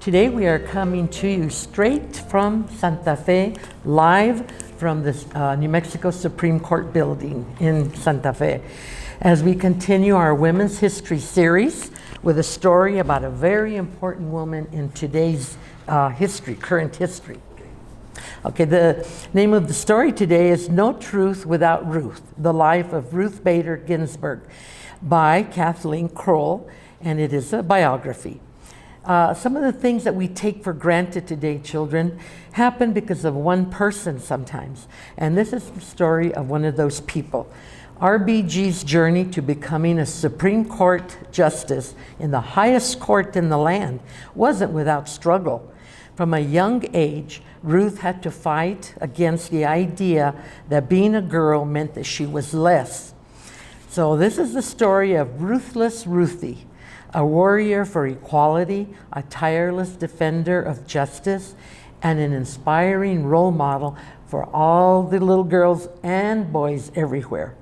Today we are coming to you straight from Santa Fe, live from the New Mexico Supreme Court building in Santa Fe, as we continue our Women's History series with a story about a very important woman in today's history, current history. Okay, the name of the story today is No Truth Without Ruth, the life of Ruth Bader Ginsburg by Kathleen Krull, and it is a biography. Some of the things that we take for granted today, children, happen because of one person sometimes. And this is the story of one of those people. RBG's journey to becoming a Supreme Court justice in the highest court in the land wasn't without struggle. From a young age, Ruth had to fight against the idea that being a girl meant that she was less. So this is the story of Ruthless Ruthie, a warrior for equality, a tireless defender of justice, and an inspiring role model for all the little girls and boys everywhere.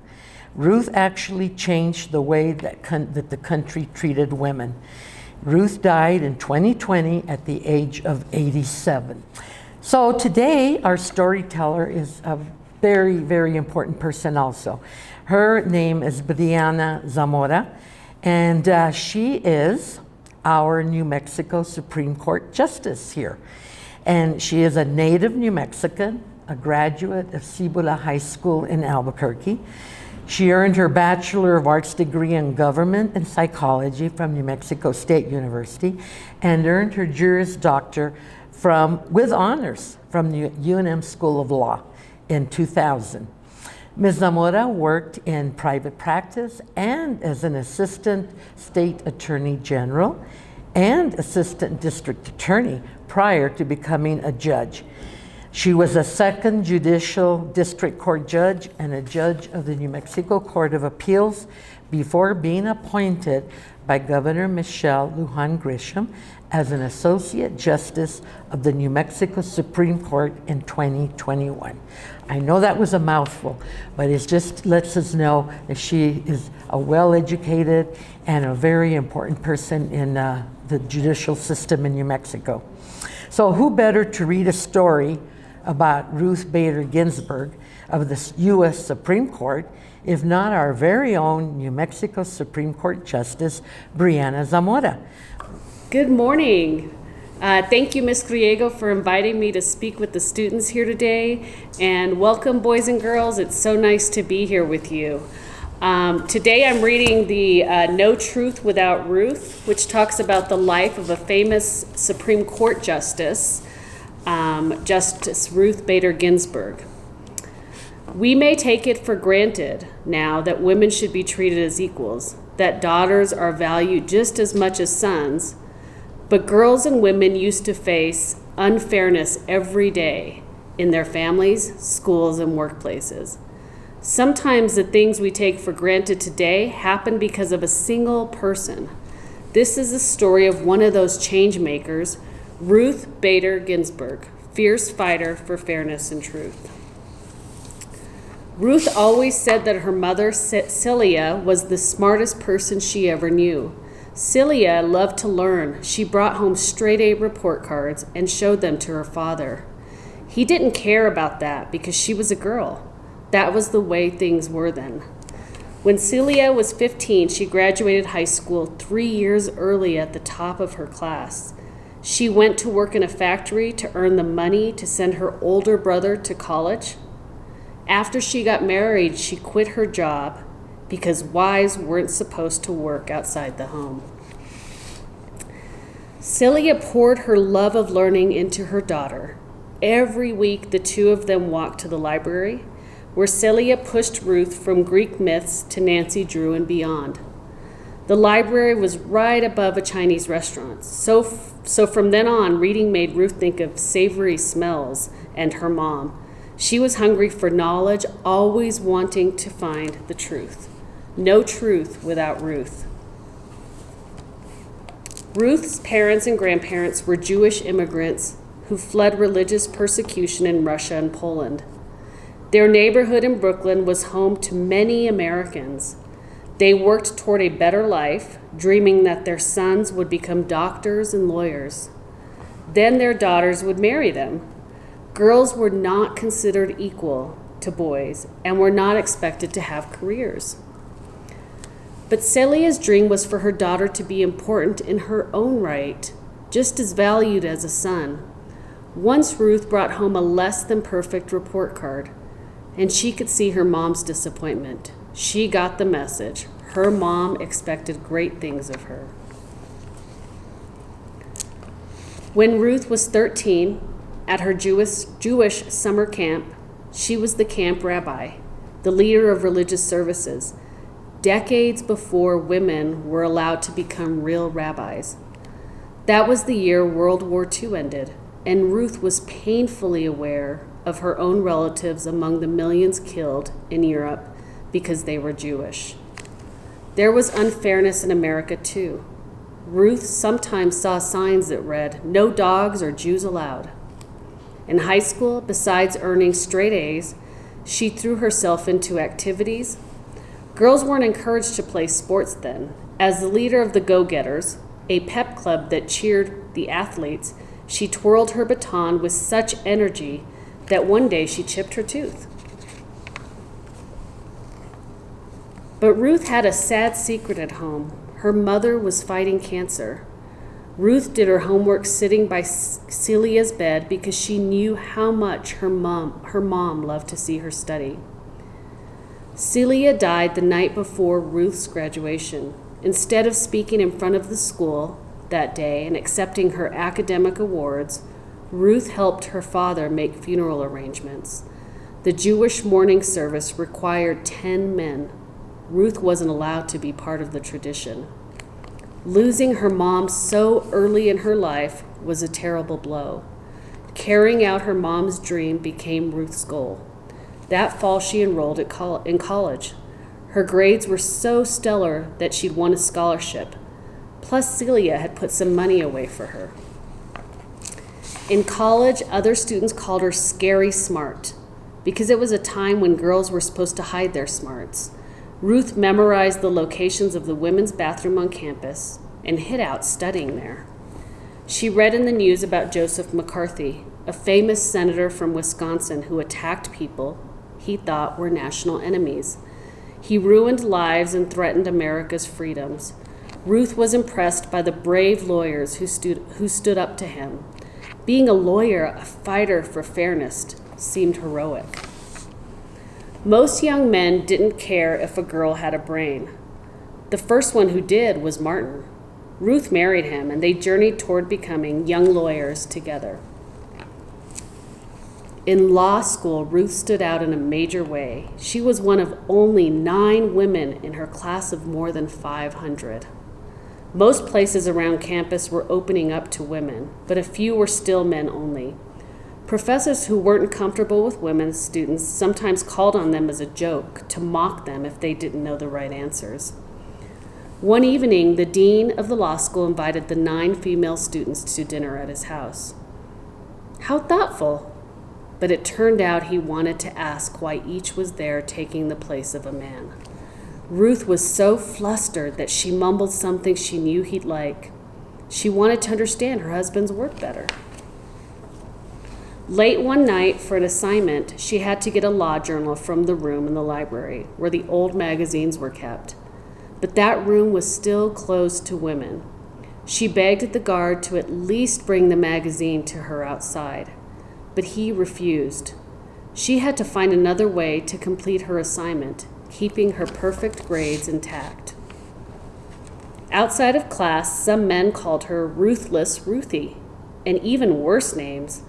Ruth actually changed the way that the country treated women. Ruth died in 2020 at the age of 87. So today, our storyteller is a very, very important person also. Her name is Briana Zamora, and she is our New Mexico Supreme Court Justice here. And she is a native New Mexican, a graduate of Cibola High School in Albuquerque. She earned her Bachelor of Arts degree in Government and Psychology from New Mexico State University and earned her Juris Doctor with honors from the UNM School of Law in 2000. Ms. Zamora worked in private practice and as an Assistant State Attorney General and Assistant District Attorney prior to becoming a judge. She was a second Judicial District Court judge and a judge of the New Mexico Court of Appeals before being appointed by Governor Michelle Lujan Grisham as an Associate Justice of the New Mexico Supreme Court in 2021. I know that was a mouthful, but it just lets us know that she is a well-educated and a very important person in the judicial system in New Mexico. So who better to read a story about Ruth Bader Ginsburg of the U.S. Supreme Court, if not our very own New Mexico Supreme Court Justice, Briana Zamora. Good morning. Thank you, Ms. Griego, for inviting me to speak with the students here today. And welcome, boys and girls. It's so nice to be here with you. Today I'm reading the No Truth Without Ruth, which talks about the life of a famous Supreme Court justice, Justice Ruth Bader Ginsburg. We may take it for granted now that women should be treated as equals, that daughters are valued just as much as sons, but girls and women used to face unfairness every day in their families, schools, and workplaces. Sometimes the things we take for granted today happen because of a single person. This is the story of one of those change makers, Ruth Bader Ginsburg, fierce fighter for fairness and truth. Ruth always said that her mother, Celia, was the smartest person she ever knew. Celia loved to learn. She brought home straight-A report cards and showed them to her father. He didn't care about that because she was a girl. That was the way things were then. When Celia was 15, she graduated high school 3 years early at the top of her class. She went to work in a factory to earn the money to send her older brother to college. After she got married, she quit her job because wives weren't supposed to work outside the home. Celia poured her love of learning into her daughter. Every week, the two of them walked to the library, where Celia pushed Ruth from Greek myths to Nancy Drew and beyond. The library was right above a Chinese restaurant, so from then on, reading made Ruth think of savory smells and her mom. She was hungry for knowledge, always wanting to find the truth. No truth without Ruth. Ruth's parents and grandparents were Jewish immigrants who fled religious persecution in Russia and Poland. Their neighborhood in Brooklyn was home to many Americans. They worked toward a better life, dreaming that their sons would become doctors and lawyers. Then their daughters would marry them. Girls were not considered equal to boys and were not expected to have careers. But Celia's dream was for her daughter to be important in her own right, just as valued as a son. Once Ruth brought home a less than perfect report card, and she could see her mom's disappointment. She got the message. Her mom expected great things of her. When Ruth was 13, at her Jewish summer camp, she was the camp rabbi, the leader of religious services, decades before women were allowed to become real rabbis. That was the year World War II ended, and Ruth was painfully aware of her own relatives among the millions killed in Europe because they were Jewish. There was unfairness in America too. Ruth sometimes saw signs that read, "No dogs or Jews allowed." In high school, besides earning straight A's, she threw herself into activities. Girls weren't encouraged to play sports then. As the leader of the Go-Getters, a pep club that cheered the athletes, she twirled her baton with such energy that one day she chipped her tooth. But Ruth had a sad secret at home. Her mother was fighting cancer. Ruth did her homework sitting by Celia's bed because she knew how much her mom loved to see her study. Celia died the night before Ruth's graduation. Instead of speaking in front of the school that day and accepting her academic awards, Ruth helped her father make funeral arrangements. The Jewish mourning service required 10 men. Ruth wasn't allowed to be part of the tradition. Losing her mom so early in her life was a terrible blow. Carrying out her mom's dream became Ruth's goal. That fall she enrolled in college. Her grades were so stellar that she'd won a scholarship. Plus Celia had put some money away for her. In college, other students called her scary smart because it was a time when girls were supposed to hide their smarts. Ruth memorized the locations of the women's bathroom on campus and hid out studying there. She read in the news about Joseph McCarthy, a famous senator from Wisconsin who attacked people he thought were national enemies. He ruined lives and threatened America's freedoms. Ruth was impressed by the brave lawyers who stood up to him. Being a lawyer, a fighter for fairness, seemed heroic. Most young men didn't care if a girl had a brain. The first one who did was Martin. Ruth married him, and they journeyed toward becoming young lawyers together. In law school, Ruth stood out in a major way. She was one of only 9 women in her class of more than 500. Most places around campus were opening up to women, but a few were still men only. Professors who weren't comfortable with women students sometimes called on them as a joke to mock them if they didn't know the right answers. One evening, the dean of the law school invited the 9 female students to dinner at his house. How thoughtful! But it turned out he wanted to ask why each was there taking the place of a man. Ruth was so flustered that she mumbled something she knew he'd like. She wanted to understand her husband's work better. Late one night, for an assignment, she had to get a law journal from the room in the library where the old magazines were kept. But that room was still closed to women. She begged the guard to at least bring the magazine to her outside, but he refused. She had to find another way to complete her assignment, keeping her perfect grades intact. Outside of class, some men called her Ruthless Ruthie, and even worse names.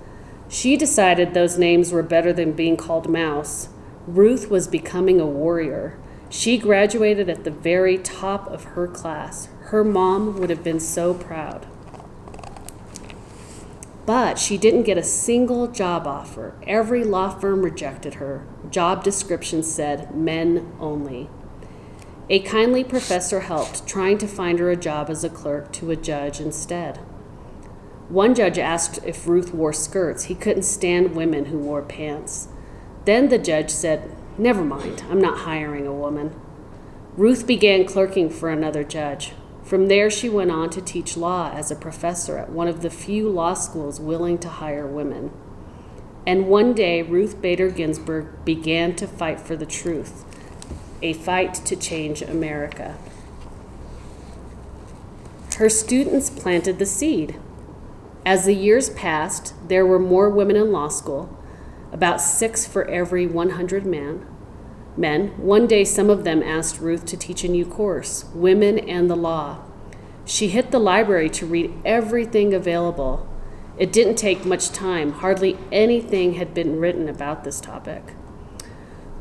She decided those names were better than being called Mouse. Ruth was becoming a warrior. She graduated at the very top of her class. Her mom would have been so proud. But she didn't get a single job offer. Every law firm rejected her. Job descriptions said men only. A kindly professor helped, trying to find her a job as a clerk to a judge instead. One judge asked if Ruth wore skirts. He couldn't stand women who wore pants. Then the judge said, "Never mind, I'm not hiring a woman." Ruth began clerking for another judge. From there, she went on to teach law as a professor at one of the few law schools willing to hire women. And one day, Ruth Bader Ginsburg began to fight for the truth, a fight to change America. Her students planted the seed. As the years passed, there were more women in law school, about 6 for every 100 men. One day, some of them asked Ruth to teach a new course, Women and the Law. She hit the library to read everything available. It didn't take much time. Hardly anything had been written about this topic.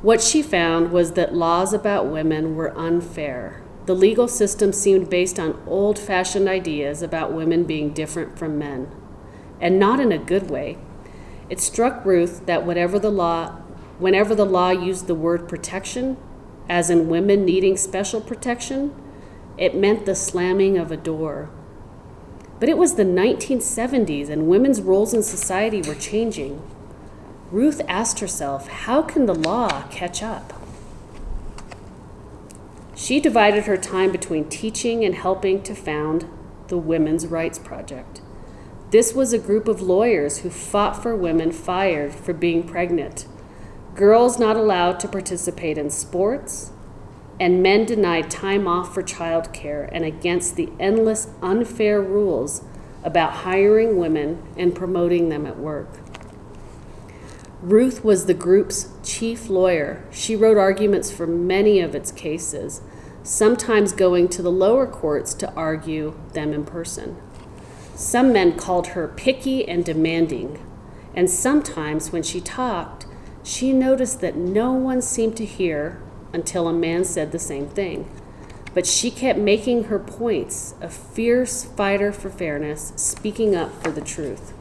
What she found was that laws about women were unfair. The legal system seemed based on old-fashioned ideas about women being different from men, and not in a good way. It struck Ruth that whenever the law used the word protection, as in women needing special protection, it meant the slamming of a door. But it was the 1970s and women's roles in society were changing. Ruth asked herself, how can the law catch up? She divided her time between teaching and helping to found the Women's Rights Project. This was a group of lawyers who fought for women fired for being pregnant, girls not allowed to participate in sports, and men denied time off for childcare, and against the endless unfair rules about hiring women and promoting them at work. Ruth was the group's chief lawyer. She wrote arguments for many of its cases, sometimes going to the lower courts to argue them in person. Some men called her picky and demanding, and sometimes when she talked, she noticed that no one seemed to hear until a man said the same thing. But she kept making her points, a fierce fighter for fairness, speaking up for the truth.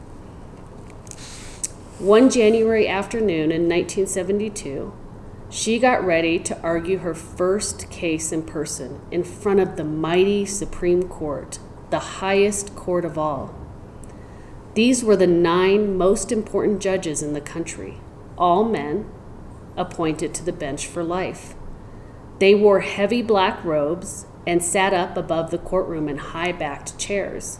One January afternoon in 1972, she got ready to argue her first case in person in front of the mighty Supreme Court, the highest court of all. These were the 9 most important judges in the country, all men, appointed to the bench for life. They wore heavy black robes and sat up above the courtroom in high-backed chairs.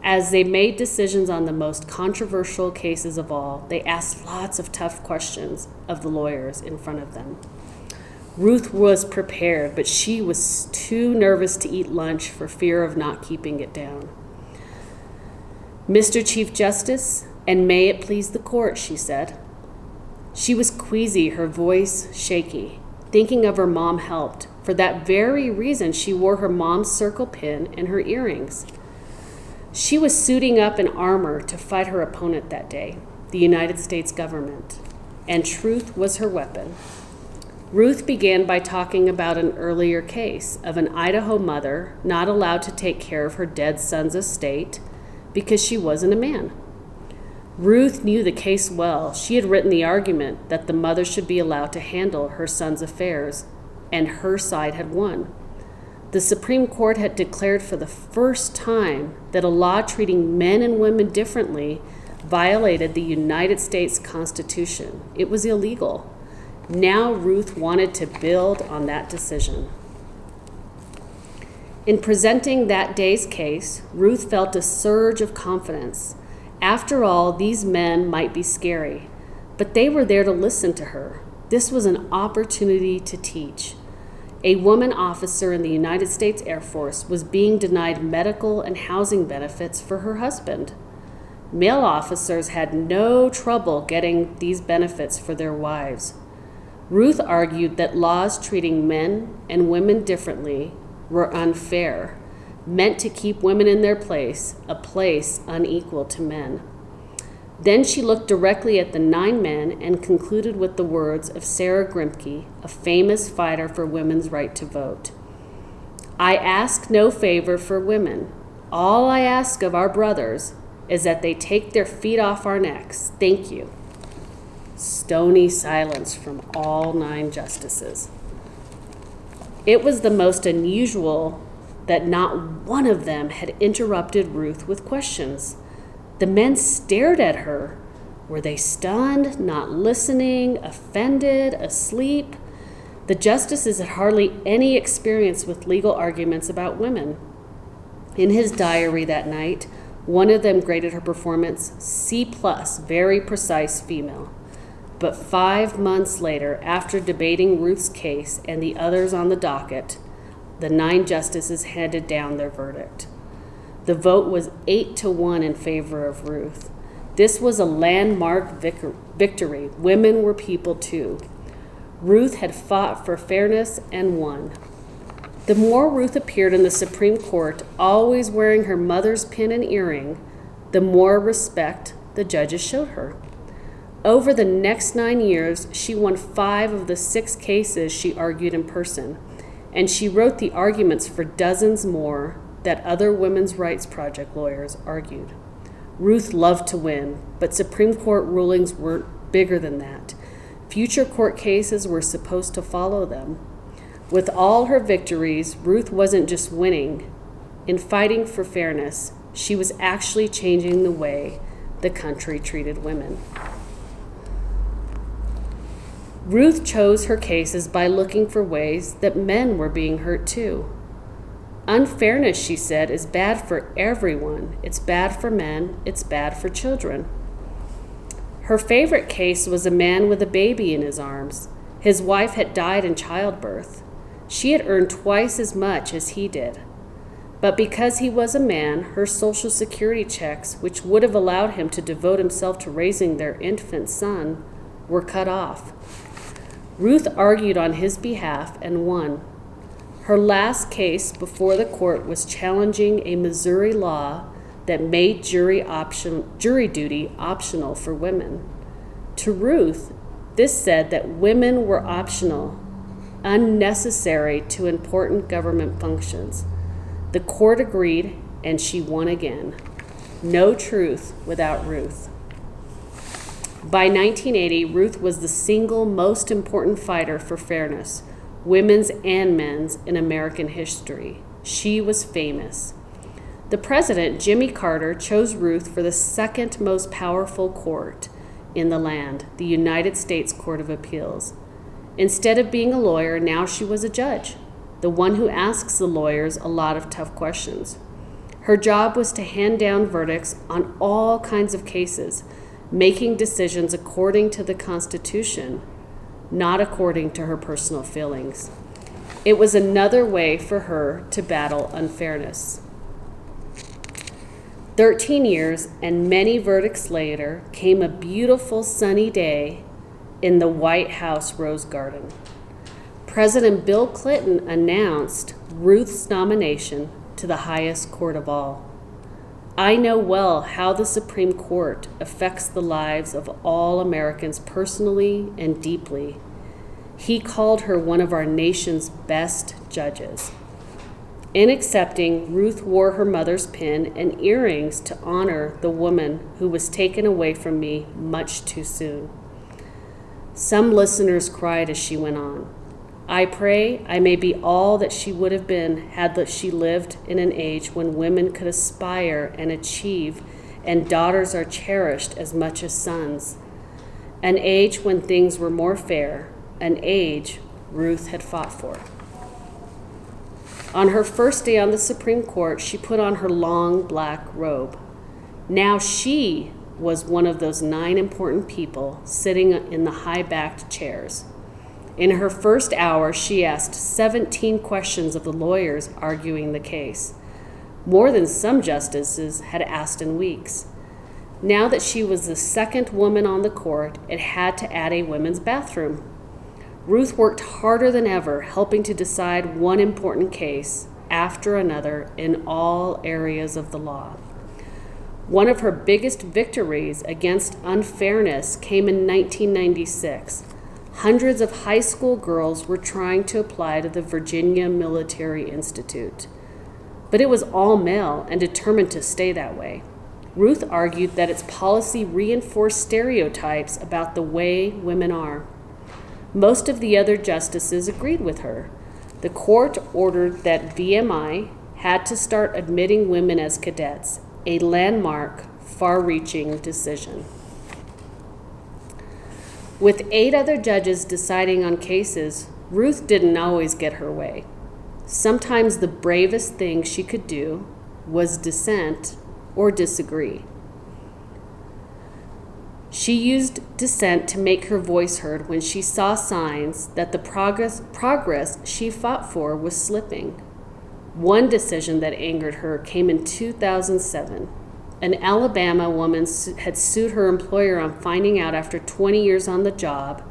As they made decisions on the most controversial cases of all, they asked lots of tough questions of the lawyers in front of them. Ruth was prepared, but she was too nervous to eat lunch for fear of not keeping it down. "Mr. Chief Justice, and may it please the court," she said. She was queasy, her voice shaky. Thinking of her mom helped. For that very reason, she wore her mom's circle pin and her earrings. She was suiting up in armor to fight her opponent that day, the United States government, and truth was her weapon. Ruth began by talking about an earlier case of an Idaho mother not allowed to take care of her dead son's estate because she wasn't a man. Ruth knew the case well. She had written the argument that the mother should be allowed to handle her son's affairs, and her side had won. The Supreme Court had declared for the first time that a law treating men and women differently violated the United States Constitution. It was illegal. Now Ruth wanted to build on that decision. In presenting that day's case, Ruth felt a surge of confidence. After all, these men might be scary, but they were there to listen to her. This was an opportunity to teach. A woman officer in the United States Air Force was being denied medical and housing benefits for her husband. Male officers had no trouble getting these benefits for their wives. Ruth argued that laws treating men and women differently were unfair, meant to keep women in their place, a place unequal to men. Then she looked directly at the 9 men and concluded with the words of Sarah Grimke, a famous fighter for women's right to vote. "I ask no favor for women. All I ask of our brothers is that they take their feet off our necks. Thank you." Stony silence from all 9 justices. It was the most unusual that not one of them had interrupted Ruth with questions. The men stared at her. Were they stunned, not listening, offended, asleep? The justices had hardly any experience with legal arguments about women. In his diary that night, one of them graded her performance C+, very precise female. But 5 months later, after debating Ruth's case and the others on the docket, the 9 justices handed down their verdict. The vote was 8-1 in favor of Ruth. This was a landmark victory. Women were people too. Ruth had fought for fairness and won. The more Ruth appeared in the Supreme Court, always wearing her mother's pin and earring, the more respect the judges showed her. Over the next 9 years, she won 5 of the 6 cases she argued in person, and she wrote the arguments for dozens more that other women's rights project lawyers argued. Ruth loved to win, but Supreme Court rulings weren't bigger than that. Future court cases were supposed to follow them. With all her victories, Ruth wasn't just winning. In fighting for fairness, she was actually changing the way the country treated women. Ruth chose her cases by looking for ways that men were being hurt too. Unfairness, she said, is bad for everyone. It's bad for men. It's bad for children. Her favorite case was a man with a baby in his arms. His wife had died in childbirth. She had earned twice as much as he did. But because he was a man, her Social Security checks, which would have allowed him to devote himself to raising their infant son, were cut off. Ruth argued on his behalf and won. Her last case before the court was challenging a Missouri law that made jury duty optional for women. To Ruth, this said that women were optional, unnecessary to important government functions. The court agreed, and she won again. No truth without Ruth. By 1980, Ruth was the single most important fighter for fairness, women's and men's, in American history. She was famous. The president, Jimmy Carter, chose Ruth for the second most powerful court in the land, the United States Court of Appeals. Instead of being a lawyer, now she was a judge, the one who asks the lawyers a lot of tough questions. Her job was to hand down verdicts on all kinds of cases, making decisions according to the Constitution, not according to her personal feelings. It was another way for her to battle unfairness. 13 years and many verdicts later came a beautiful sunny day in the White House Rose Garden. President Bill Clinton announced Ruth's nomination to the highest court of all. I know well how the Supreme Court affects the lives of all Americans personally and deeply. He called her one of our nation's best judges. In accepting, Ruth wore her mother's pin and earrings to honor the woman who was taken away from me much too soon. Some listeners cried as she went on. I pray I may be all that she would have been had she lived in an age when women could aspire and achieve, and daughters are cherished as much as sons. An age when things were more fair, an age Ruth had fought for. On her first day on the Supreme Court, she put on her long black robe. Now she was one of those 9 important people sitting in the high-backed chairs. In her first hour, she asked 17 questions of the lawyers arguing the case, more than some justices had asked in weeks. Now that she was the second woman on the court, it had to add a women's bathroom. Ruth worked harder than ever, helping to decide one important case after another in all areas of the law. One of her biggest victories against unfairness came in 1996. Hundreds of high school girls were trying to apply to the Virginia Military Institute. But it was all male and determined to stay that way. Ruth argued that its policy reinforced stereotypes about the way women are. Most of the other justices agreed with her. The court ordered that VMI had to start admitting women as cadets, a landmark, far-reaching decision. With 8 other judges deciding on cases, Ruth didn't always get her way. Sometimes the bravest thing she could do was dissent or disagree. She used dissent to make her voice heard when she saw signs that the progress she fought for was slipping. One decision that angered her came in 2007. An Alabama woman had sued her employer on finding out after 20 years on the job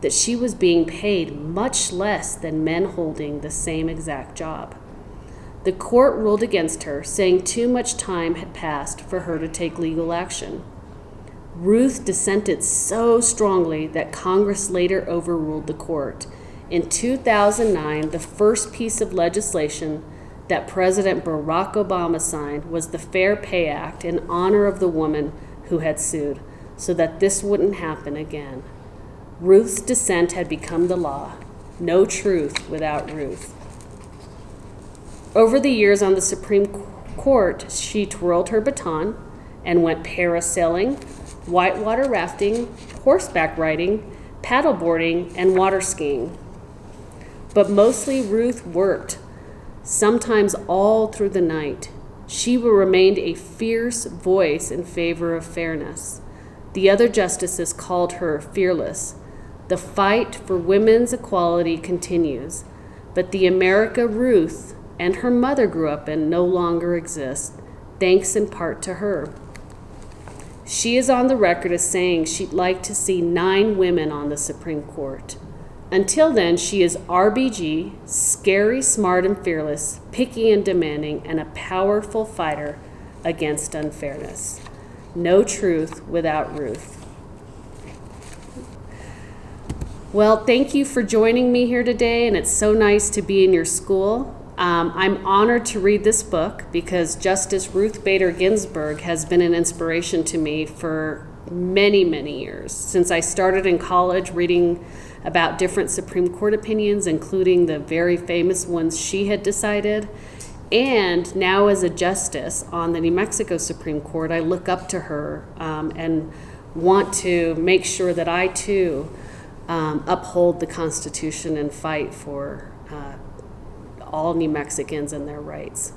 that she was being paid much less than men holding the same exact job. The court ruled against her, saying too much time had passed for her to take legal action. Ruth dissented so strongly that Congress later overruled the court. In 2009, the first piece of legislation that President Barack Obama signed was the Fair Pay Act in honor of the woman who had sued, so that this wouldn't happen again. Ruth's dissent had become the law. No truth without Ruth. Over the years on the Supreme Court, she twirled her baton and went parasailing, whitewater rafting, horseback riding, paddleboarding, and water skiing. But mostly Ruth worked, sometimes all through the night. She remained a fierce voice in favor of fairness. The other justices called her fearless. The fight for women's equality continues, but the America Ruth and her mother grew up in no longer exists, thanks in part to her. She is on the record as saying she'd like to see 9 women on the Supreme Court. Until then, she is RBG, scary, smart, and fearless, picky and demanding, and a powerful fighter against unfairness. No truth without Ruth. Well, thank you for joining me here today, and it's so nice to be in your school. I'm honored to read this book because Justice Ruth Bader Ginsburg has been an inspiration to me for many, many years. Since I started in college reading about different Supreme Court opinions, including the very famous ones she had decided, and now as a justice on the New Mexico Supreme Court, I look up to her and want to make sure that I too uphold the Constitution and fight for all New Mexicans and their rights.